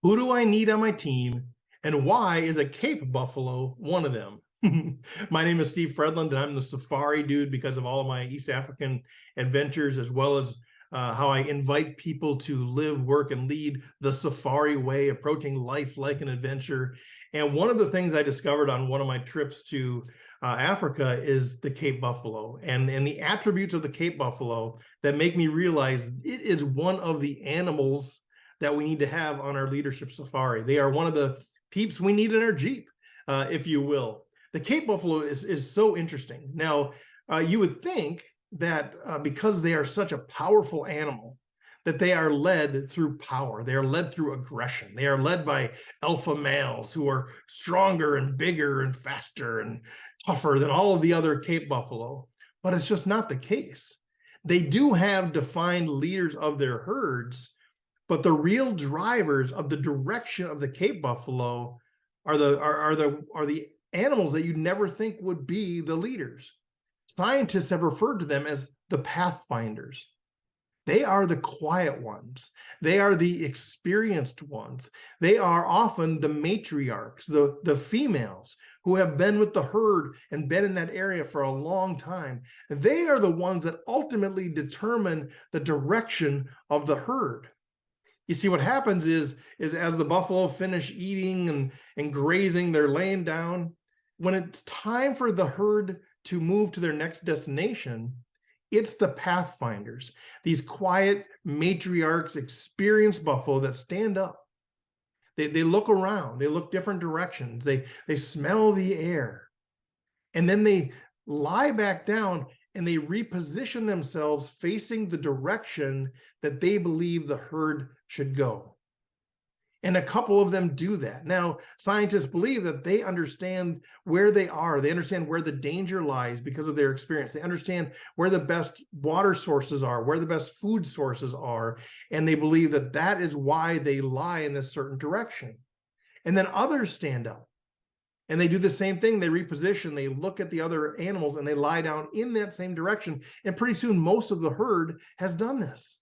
Who do I need on my team? And why is a Cape Buffalo one of them? My name is Steve Fredlund, and I'm the safari dude because of all of my East African adventures, as well as how I invite people to live, work, and lead the safari way, approaching life like an adventure. And one of the things I discovered on one of my trips to Africa is the Cape Buffalo, and the attributes of the Cape Buffalo that make me realize it is one of the animals that we need to have on our leadership safari. They are one of the peeps we need in our Jeep, if you will. The Cape Buffalo is so interesting. Now, you would think that because they are such a powerful animal, that they are led through power. They are led through aggression. They are led by alpha males who are stronger and bigger and faster and tougher than all of the other Cape Buffalo. But it's just not the case. They do have defined leaders of their herds, but the real drivers of the direction of the Cape Buffalo are the animals that you'd never think would be the leaders. Scientists have referred to them as the Pathfinders. They are the quiet ones. They are the experienced ones. They are often the matriarchs, the females who have been with the herd and been in that area for a long time. They are the ones that ultimately determine the direction of the herd. You see, what happens is as the buffalo finish eating and grazing, they're laying down. When it's time for the herd to move to their next destination, it's the Pathfinders, these quiet matriarchs, experienced buffalo that stand up. They look around, they look different directions, they smell the air, and then they lie back down and they reposition themselves facing the direction that they believe the herd should go. And a couple of them do that. Now, scientists believe that they understand where they are. They understand where the danger lies because of their experience. They understand where the best water sources are, where the best food sources are. And they believe that that is why they lie in this certain direction. And then others stand up and they do the same thing. They reposition, they look at the other animals and they lie down in that same direction. And pretty soon, most of the herd has done this.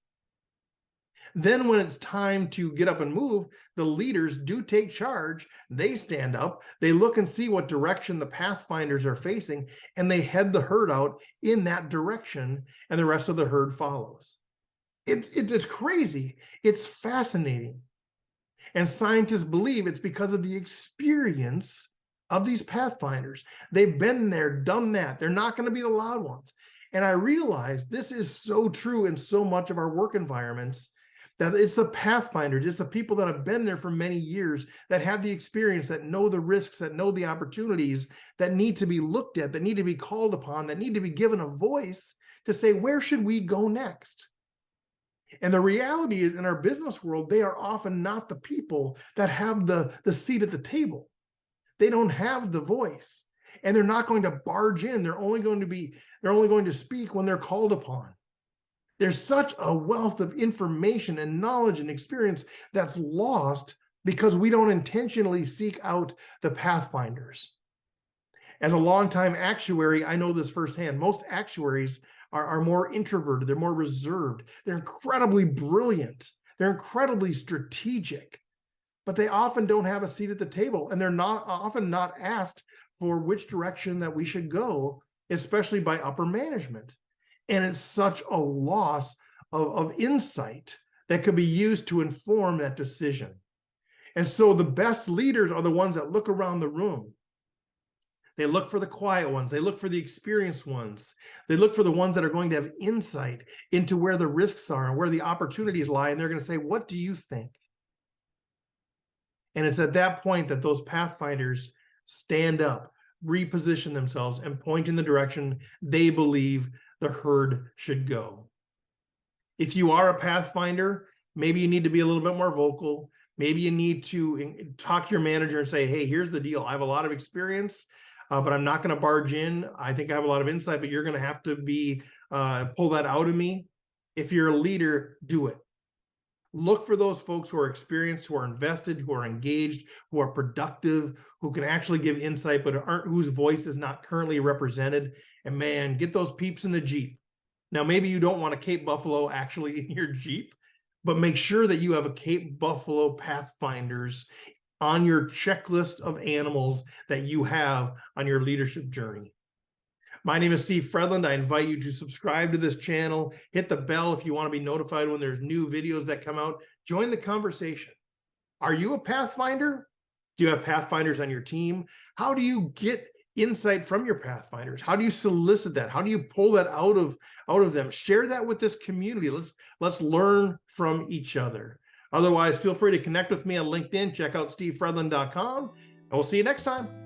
Then when it's time to get up and move, the leaders do take charge. They stand up, they look and see what direction the Pathfinders are facing, and they head the herd out in that direction, and the rest of the herd follows. It's crazy. It's fascinating. And scientists believe it's because of the experience of these Pathfinders. They've been there, done that. They're not going to be the loud ones. And I realize this is so true in so much of our work environments, that it's the Pathfinders, it's the people that have been there for many years, that have the experience, that know the risks, that know the opportunities, that need to be looked at, that need to be called upon, that need to be given a voice to say, where should we go next? And the reality is, in our business world, they are often not the people that have the seat at the table. They don't have the voice, and they're not going to barge in. They're only going to speak when they're called upon. There's such a wealth of information and knowledge and experience that's lost because we don't intentionally seek out the Pathfinders. As a longtime actuary, I know this firsthand. Most actuaries are more introverted. They're more reserved. They're incredibly brilliant. They're incredibly strategic, but they often don't have a seat at the table, and they're often not asked for which direction that we should go, especially by upper management. And it's such a loss of insight that could be used to inform that decision. And so the best leaders are the ones that look around the room. They look for the quiet ones. They look for the experienced ones. They look for the ones that are going to have insight into where the risks are and where the opportunities lie. And they're going to say, what do you think? And it's at that point that those Pathfinders stand up, reposition themselves, and point in the direction they believe the herd should go. If you are a Pathfinder, maybe you need to be a little bit more vocal. Maybe you need to talk to your manager and say, hey, here's the deal. I have a lot of experience, but I'm not going to barge in. I think I have a lot of insight, but you're going to have to pull that out of me. If you're a leader, do it. Look for those folks who are experienced, who are invested, who are engaged, who are productive, who can actually give insight, but whose voice is not currently represented. And man, get those peeps in the Jeep. Now, maybe you don't want a Cape Buffalo actually in your Jeep, but make sure that you have a Cape Buffalo Pathfinders on your checklist of animals that you have on your leadership journey. My name is Steve Fredlund. I invite you to subscribe to this channel, hit the bell if you want to be notified when there's new videos that come out. Join the conversation. Are you a Pathfinder? Do you have Pathfinders on your team? How do you get insight from your Pathfinders? How do you solicit that? How do you pull that out of them? Share that with this community. Let's learn from each other. Otherwise, feel free to connect with me on LinkedIn. Check out stevefredlund.com, and we'll see you next time.